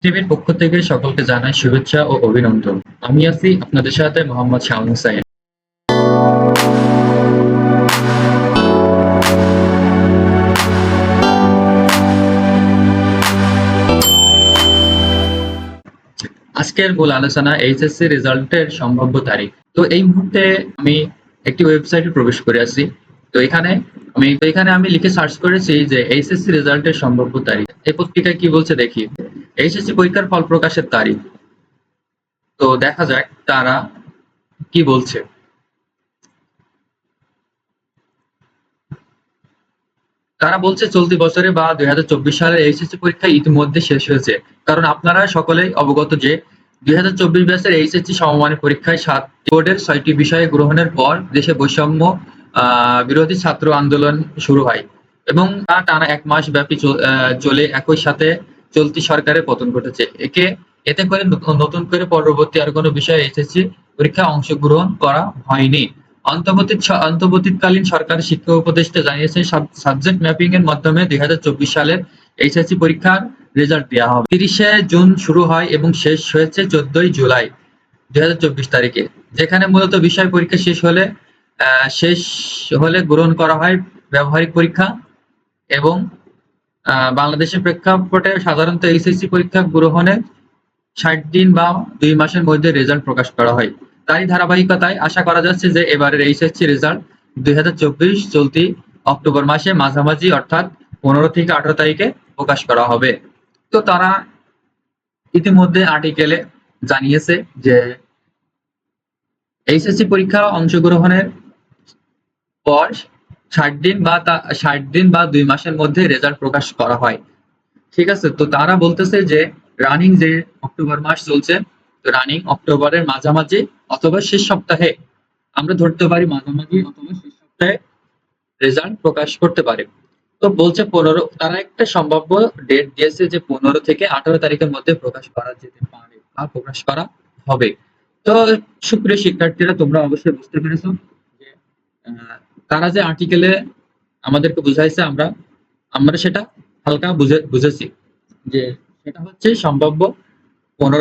টিভির পক্ষ থেকে সকলকে জানাই শুভেচ্ছা ও অভিনন্দন। আমি আছি আপনাদের সাথে মোহাম্মদ শাওন হুসাইন। আজকের মূল আলোচনা এইচএসসি রেজাল্টের সম্ভাব্য তারিখ। তো এই মুহূর্তে আমি একটি ওয়েবসাইটে প্রবেশ করে আছি। তো এখানে আমি লিখে সার্চ করেছি যে এইচএসসি রেজাল্টের সম্ভাব্য তারিখ। এই পত্রিকায় কি বলছে দেখি। এইচএসসি পরীক্ষার ফল প্রকাশের তারিখ। তো দেখা যাক তারা কি বলছে। তারা বলছে চলতি বছরে বা ২০২৪ সালের এইচএসসি পরীক্ষা ইতিমধ্যে শেষ হয়েছে। কারণ আপনারা সকলেই অবগত যে ২০২৪ ব্যাচের এইচএসসি সমমানের পরীক্ষায় ৭টি বোর্ডের ৬টি বিষয়ে গ্রহণের পর দেশে বৈষম্য বিরোধী ছাত্র আন্দোলন শুরু হয় এবং তা টানা ১ মাস ব্যাপী চলে। একই সাথে চলতি সরকারের পতন ঘটেছে। এতে করে নতুন করে পরবর্তী আর কোনো বিষয়ে এইচএসসি পরীক্ষায় অংশগ্রহণ করা হয়নি। অন্তর্বর্তীকালীন সরকারের শিক্ষা উপদেষ্টা জানিয়েছেন সাবজেক্ট ম্যাপিং এর মাধ্যমে ২০২৪ সালের এইচএসসি পরীক্ষার রেজাল্ট দেওয়া হবে। ৩০শে জুন শুরু হয় এবং শেষ হয়েছে ১৪ই জুলাই ২০২৪ তারিখে, যেখানে মূলত বিষয় পরীক্ষা শেষ হলে গ্রহণ করা হয় ব্যবহারিক পরীক্ষা এবং বাংলাদেশের প্রেক্ষাপটে সাধারণত এইচএসসি পরীক্ষা গ্রহণের ৬০ দিন বা ২ মাসের মধ্যে রেজাল্ট প্রকাশ করা হয়। তারই ধারাবাহিকতায় আশা করা যাচ্ছে যে এবারের এইচএসসি রেজাল্ট ২০২৪ চলতি অক্টোবর মাসে মাঝামাঝি অর্থাৎ ১৫ থেকে ১৮ তারিখে প্রকাশ করা হবে। তো তারা ইতিমধ্যে আর্টিকেলে জানিয়েছে যে এইচএসসি পরীক্ষা অংশগ্রহণের পর ৬০ দিন বা ২ মাসের মধ্যে রেজাল্ট প্রকাশ করা হয়। ঠিক আছে, তো তারা বলতেছে যে রানিং যে অক্টোবর মাস চলছে, তো রানিং অক্টোবরের মাঝামাঝি অথবা শেষ সপ্তাহে, আমরা ধরতে পারি মাঝামাঝি অথবা শেষ সপ্তাহে রেজাল্ট প্রকাশ করতে পারে। তো বলছে ১৫, তারা একটা সম্ভাব্য ডেট দিয়েছে যে ১৫ থেকে ১৮ তারিখের মধ্যে প্রকাশ করা যেতে পারে বা প্রকাশ করা হবে। তো সুপ্রিয় শিক্ষার্থীরা, তোমরা অবশ্যই বুঝতে পেরেছো যে তারা যে আর্টিকেলে আমাদেরকে বুঝাইছে, আমরা সেটা হালকা বুঝেছি যে সেটা হচ্ছে সম্ভাব্য ১৫